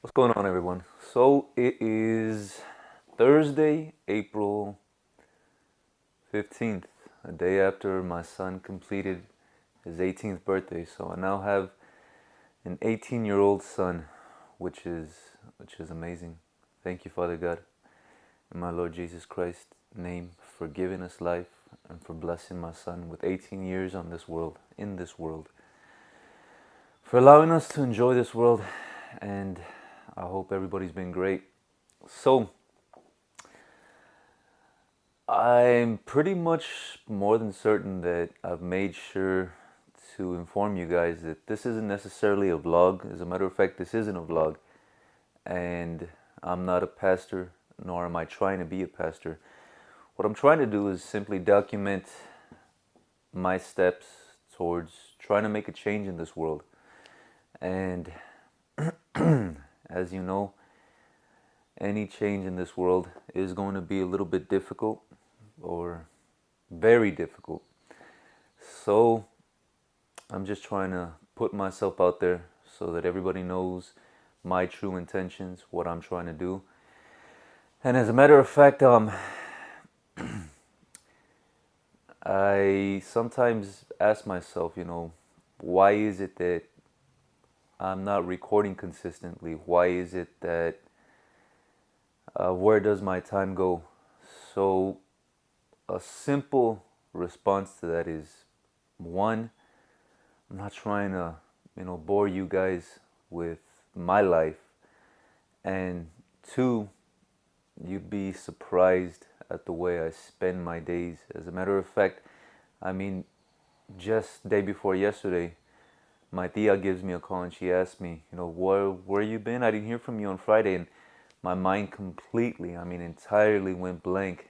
What's going on, everyone? So it is Thursday, April 15th, a day after my son completed his 18th birthday. So I now have an 18-year-old son, which is amazing. Thank you, Father God, in my Lord Jesus Christ's name, for giving us life and for blessing my son with 18 years on this world, in this world, for allowing us to enjoy this world, and I hope everybody's been great. So, I'm pretty much more than certain that I've made sure to inform you guys that this isn't necessarily a vlog. As a matter of fact, this isn't a vlog, and I'm not a pastor, nor am I trying to be a pastor. What I'm trying to do is simply document my steps towards trying to make a change in this world. And as you know, any change in this world is going to be a little bit difficult, or very difficult. So I'm just trying to put myself out there so that everybody knows my true intentions, what I'm trying to do. And as a matter of fact, I sometimes ask myself, why is it that I'm not recording consistently? Why is it that where does my time go? So a simple response to that is, one, I'm not trying to, bore you guys with my life. And two, you'd be surprised at the way I spend my days. As a matter of fact, just day before yesterday, my tia gives me a call and she asked me, where you been? I didn't hear from you on Friday. And my mind completely, entirely went blank.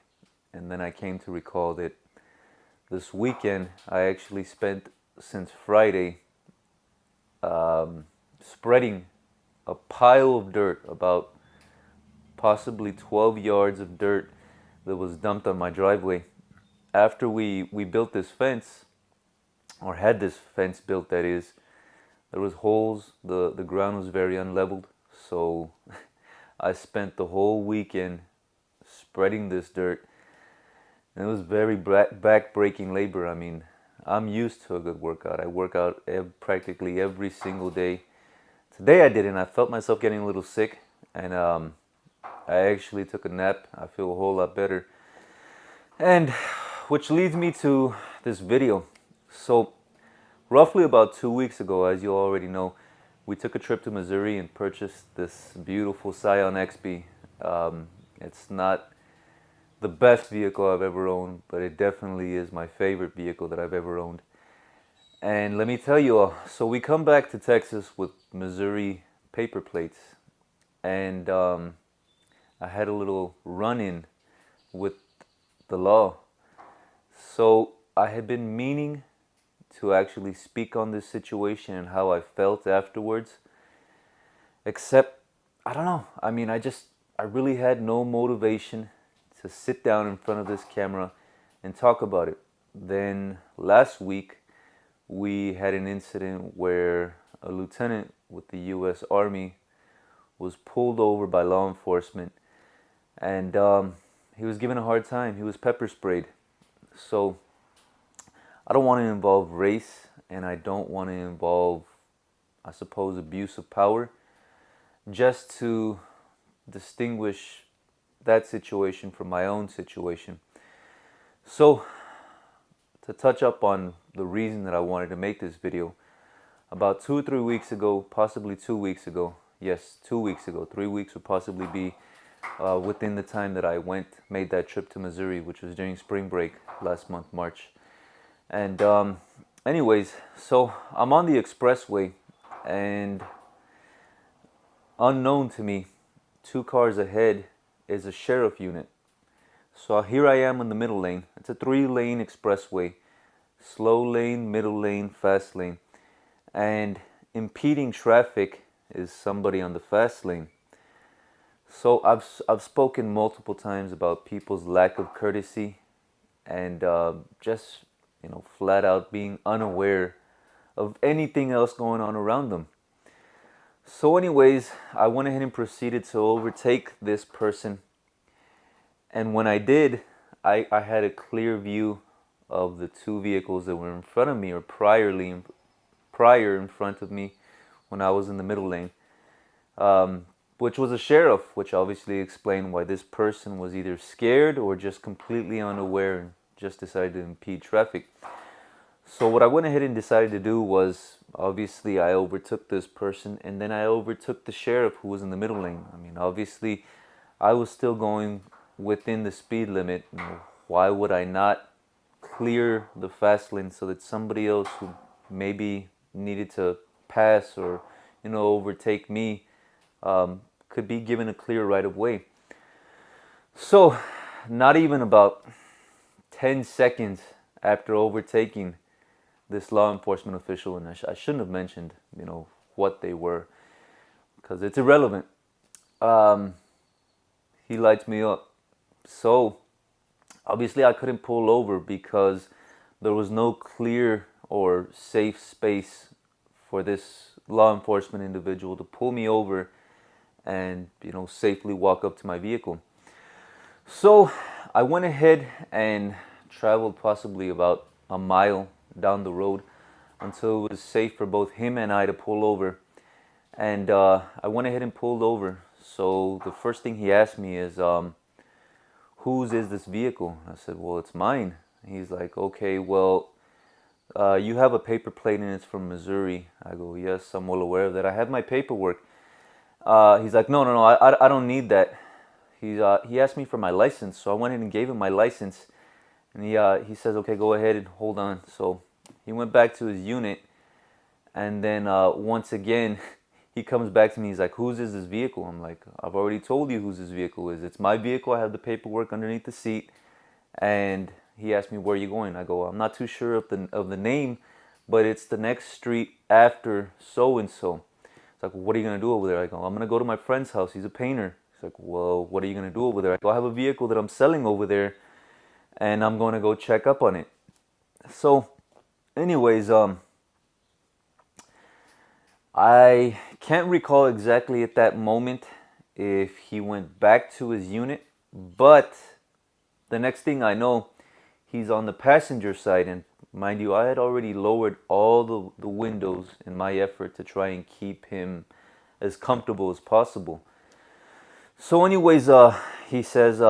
And then I came to recall that this weekend I actually spent since Friday spreading a pile of dirt, about possibly 12 yards of dirt that was dumped on my driveway. After we built this fence, or had this fence built, that is, there was holes, the ground was very unleveled, so I spent the whole weekend spreading this dirt. And it was very back-breaking labor. I'm used to a good workout. I work out practically every single day. Today I didn't. I felt myself getting a little sick, and I actually took a nap. I feel a whole lot better. And which leads me to this video. So roughly about 2 weeks ago, as you already know, we took a trip to Missouri and purchased this beautiful Scion XB. It's not the best vehicle I've ever owned, but it definitely is my favorite vehicle that I've ever owned. And let me tell you all, so we come back to Texas with Missouri paper plates, and I had a little run-in with the law. So I had been meaning to actually speak on this situation and how I felt afterwards, except, I don't know, I really had no motivation to sit down in front of this camera and talk about it. Then last week we had an incident where a lieutenant with the U.S. Army was pulled over by law enforcement, and he was given a hard time. He was pepper sprayed. So I don't want to involve race, and I don't want to involve, I suppose, abuse of power, just to distinguish that situation from my own situation. So, to touch up on the reason that I wanted to make this video, about 2 or 3 weeks ago, possibly 2 weeks ago, yes, 2 weeks ago, 3 weeks would possibly be within the time that I made that trip to Missouri, which was during spring break last month, March. And anyways, so I'm on the expressway, and unknown to me, 2 cars ahead is a sheriff unit. So here I am in the middle lane. It's a 3-lane expressway. Slow lane, middle lane, fast lane. And impeding traffic is somebody on the fast lane. So I've spoken multiple times about people's lack of courtesy and just, flat out being unaware of anything else going on around them. So anyways, I went ahead and proceeded to overtake this person. And when I did, I had a clear view of the two vehicles that were in front of me, or prior in front of me when I was in the middle lane, which was a sheriff, which obviously explained why this person was either scared or just completely unaware and just decided to impede traffic. So what I went ahead and decided to do was, obviously I overtook this person, and then I overtook the sheriff who was in the middle lane. I mean, obviously I was still going within the speed limit. You know, why would I not clear the fast lane so that somebody else who maybe needed to pass or, you know, overtake me could be given a clear right of way? So not even about 10 seconds after overtaking this law enforcement official, and I shouldn't have mentioned, you know, what they were, because it's irrelevant. He lights me up. So obviously I couldn't pull over because there was no clear or safe space for this law enforcement individual to pull me over and, you know, safely walk up to my vehicle. So I went ahead and traveled possibly about a mile down the road until it was safe for both him and I to pull over. And I went ahead and pulled over. So the first thing he asked me is, whose is this vehicle? I said, well, it's mine. He's like, okay, well, you have a paper plate and it's from Missouri. I go, yes, I'm well aware of that. I have my paperwork. He's like, no, I don't need that. He asked me for my license, so I went in and gave him my license. And he says, okay, go ahead and hold on. So he went back to his unit, and then once again, he comes back to me. He's like, whose is this vehicle? I'm like, I've already told you whose this vehicle is. It's my vehicle. I have the paperwork underneath the seat. And he asked me, where are you going? I go, I'm not too sure of the name, but it's the next street after so-and-so. It's like, well, what are you going to do over there? I go, I'm going to go to my friend's house. He's a painter. He's like, well, what are you going to do over there? I go, I have a vehicle that I'm selling over there, and I'm going to go check up on it. So anyways, I can't recall exactly at that moment if he went back to his unit, but the next thing I know, he's on the passenger side, and mind you, I had already lowered all the windows in my effort to try and keep him as comfortable as possible. So anyways, he says,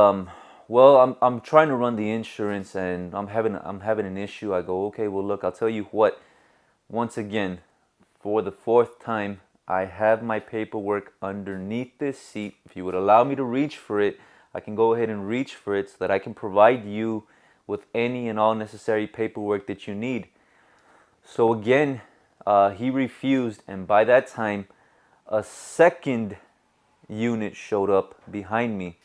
well, I'm trying to run the insurance and I'm having an issue. I go, okay, well, look, I'll tell you what. Once again, for the fourth time, I have my paperwork underneath this seat. If you would allow me to reach for it, I can go ahead and reach for it so that I can provide you with any and all necessary paperwork that you need. So again, he refused, and by that time, a second unit showed up behind me.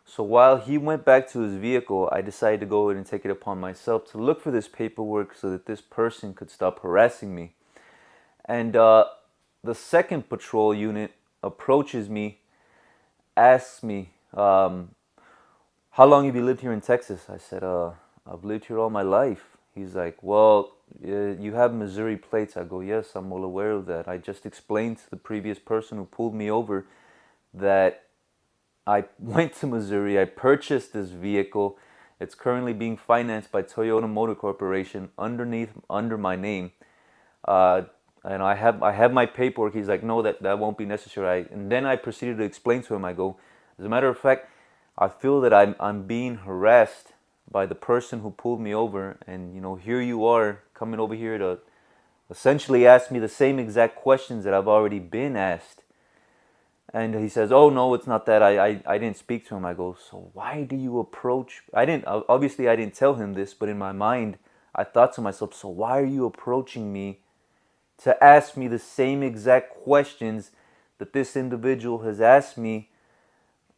So while he went back to his vehicle, I decided to go ahead and take it upon myself to look for this paperwork so that this person could stop harassing me. And the second patrol unit approaches me, asks me, how long have you lived here in Texas? I said, I've lived here all my life. He's like, well, you have Missouri plates. I go, yes, I'm well aware of that. I just explained to the previous person who pulled me over that I went to Missouri. I purchased this vehicle. It's currently being financed by Toyota Motor Corporation under my name. And I have my paperwork. He's like, no, that won't be necessary. And then I proceeded to explain to him. I go, as a matter of fact, I feel that I'm being harassed by the person who pulled me over, and you know, here you are coming over here to essentially ask me the same exact questions that I've already been asked. And he says, oh no, it's not that. I didn't speak to him. I go, so why do you approach? I didn't tell him this, but in my mind I thought to myself, so why are you approaching me to ask me the same exact questions that this individual has asked me?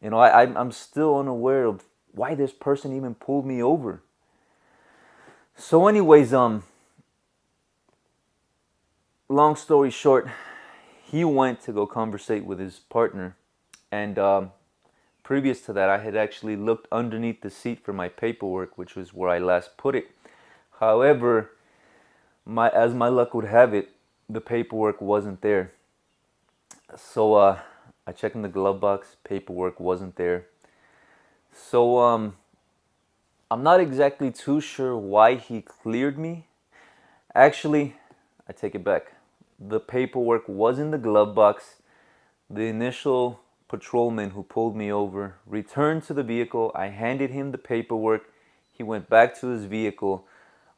You know, I'm still unaware of why this person even pulled me over. So anyways, long story short, he went to go conversate with his partner. And previous to that, I had actually looked underneath the seat for my paperwork, which was where I last put it. However, as my luck would have it, the paperwork wasn't there. So I checked in the glove box. Paperwork wasn't there. So I'm not exactly too sure why he cleared me. Actually, I take it back. The paperwork was in the glove box. The initial patrolman who pulled me over returned to the vehicle. I handed him the paperwork. He went back to his vehicle.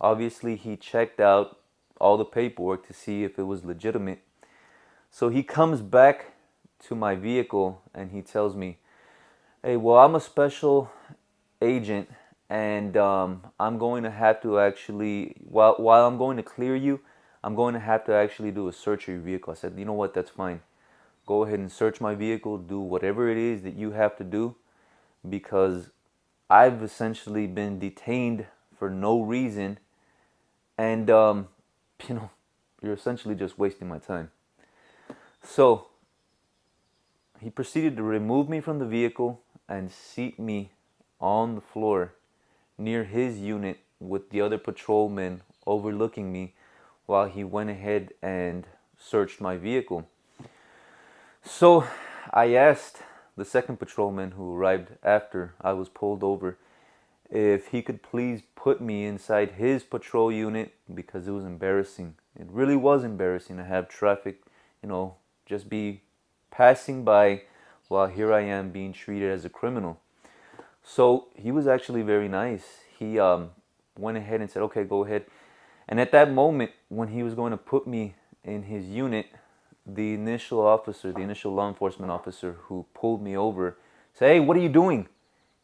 Obviously, he checked out all the paperwork to see if it was legitimate. So he comes back to my vehicle and he tells me, "Hey, well, I'm a special agent, and I'm going to have to actually, while I'm going to clear you, I'm going to have to actually do a search of your vehicle." I said, "You know what? That's fine. Go ahead and search my vehicle. Do whatever it is that you have to do, because I've essentially been detained for no reason, and you know, you're essentially just wasting my time." So he proceeded to remove me from the vehicle and seat me on the floor near his unit with the other patrolmen overlooking me while he went ahead and searched my vehicle. So I asked the second patrolman who arrived after I was pulled over if he could please put me inside his patrol unit, because it was embarrassing. It really was embarrassing to have traffic, just be passing by while here I am being treated as a criminal. So he was actually very nice. He went ahead and said, "Okay, go ahead." And at that moment, when he was going to put me in his unit, the initial officer, the initial law enforcement officer who pulled me over, said, "Hey, what are you doing?"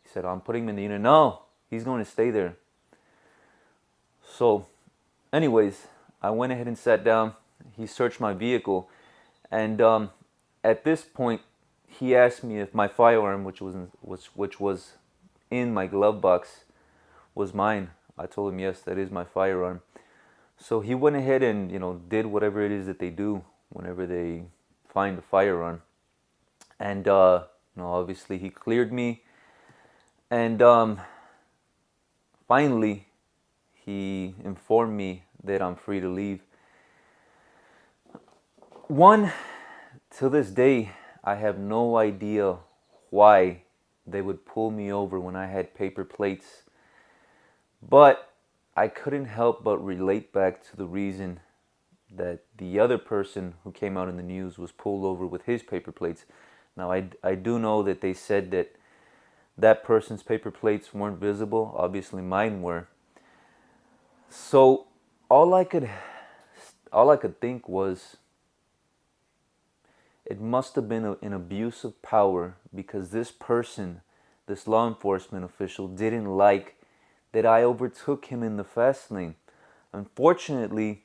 He said, "I'm putting him in the unit." "No, he's going to stay there." So, anyways, I went ahead and sat down. He searched my vehicle. And at this point, he asked me if my firearm, which was in my glove box, was mine. I told him, yes, that is my firearm. So he went ahead and did whatever it is that they do whenever they find a firearm. And obviously he cleared me. And finally, he informed me that I'm free to leave. One, to this day, I have no idea why they would pull me over when I had paper plates. But I couldn't help but relate back to the reason that the other person who came out in the news was pulled over with his paper plates. Now, I do know that they said that that person's paper plates weren't visible. Obviously, mine were. So all I could think was, it must have been an abuse of power, because this person, this law enforcement official, didn't like that I overtook him in the fast lane. Unfortunately,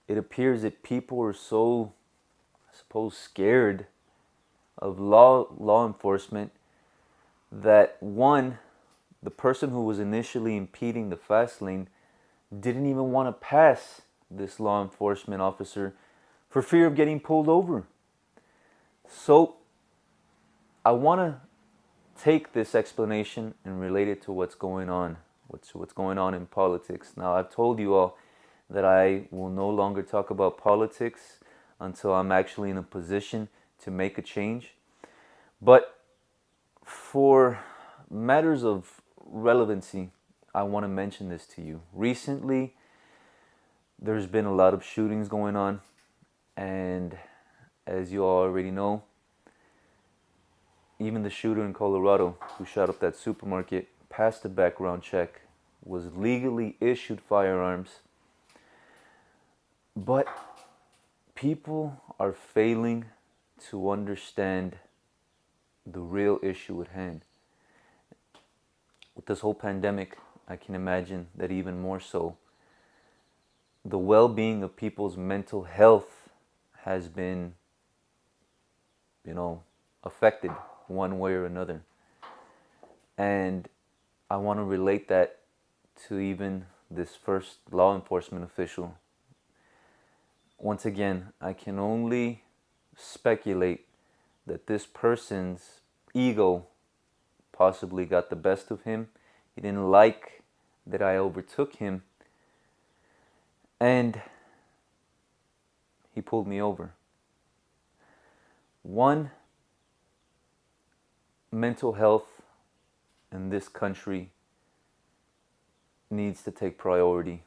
it appears that people were so, I suppose, scared of law enforcement that, one, the person who was initially impeding the fast lane didn't even want to pass this law enforcement officer for fear of getting pulled over. So I want to take this explanation and relate it to what's going on, what's going on in politics. Now, I've told you all that I will no longer talk about politics until I'm actually in a position to make a change. But for matters of relevancy, I want to mention this to you. Recently, there's been a lot of shootings going on, and as you all already know, even the shooter in Colorado who shot up that supermarket passed a background check, was legally issued firearms. But people are failing to understand the real issue at hand. With this whole pandemic, I can imagine that even more so. The well-being of people's mental health has been, affected one way or another. And I want to relate that to even this first law enforcement official. Once again, I can only speculate that this person's ego possibly got the best of him. He didn't like that I overtook him, and he pulled me over. One, mental health in this country needs to take priority.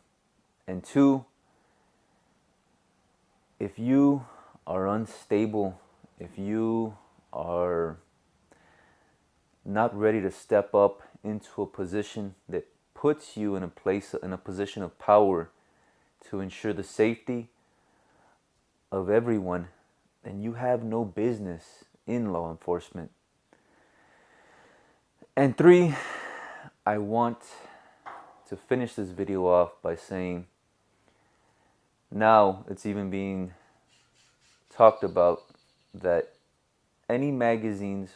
And two, if you are unstable, if you are not ready to step up into a position that puts you in a position of power to ensure the safety of everyone, then you have no business in law enforcement. And three, I want to finish this video off by saying, now it's even being talked about that any magazines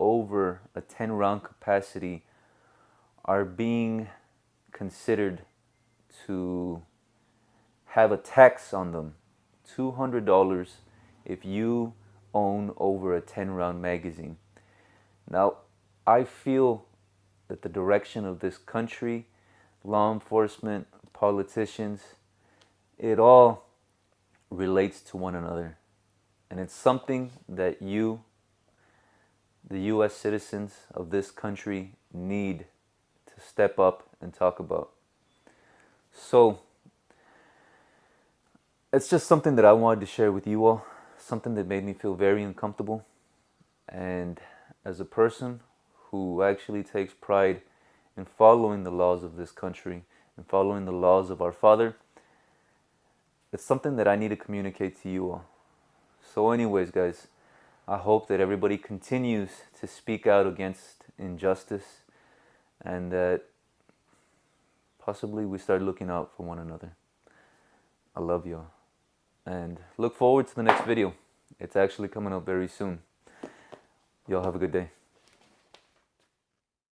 over a 10-round capacity are being considered to have a tax on them, $200 if you own over a 10-round magazine. Now, I feel that the direction of this country, law enforcement, politicians, it all relates to one another. And it's something that you, the US citizens of this country, need to step up and talk about. So, it's just something that I wanted to share with you all, something that made me feel very uncomfortable. And as a person who actually takes pride in following the laws of this country and following the laws of our Father, it's something that I need to communicate to you all. So anyways, guys, I hope that everybody continues to speak out against injustice and that possibly we start looking out for one another. I love you all. And look forward to the next video. It's actually coming up very soon. Y'all have a good day.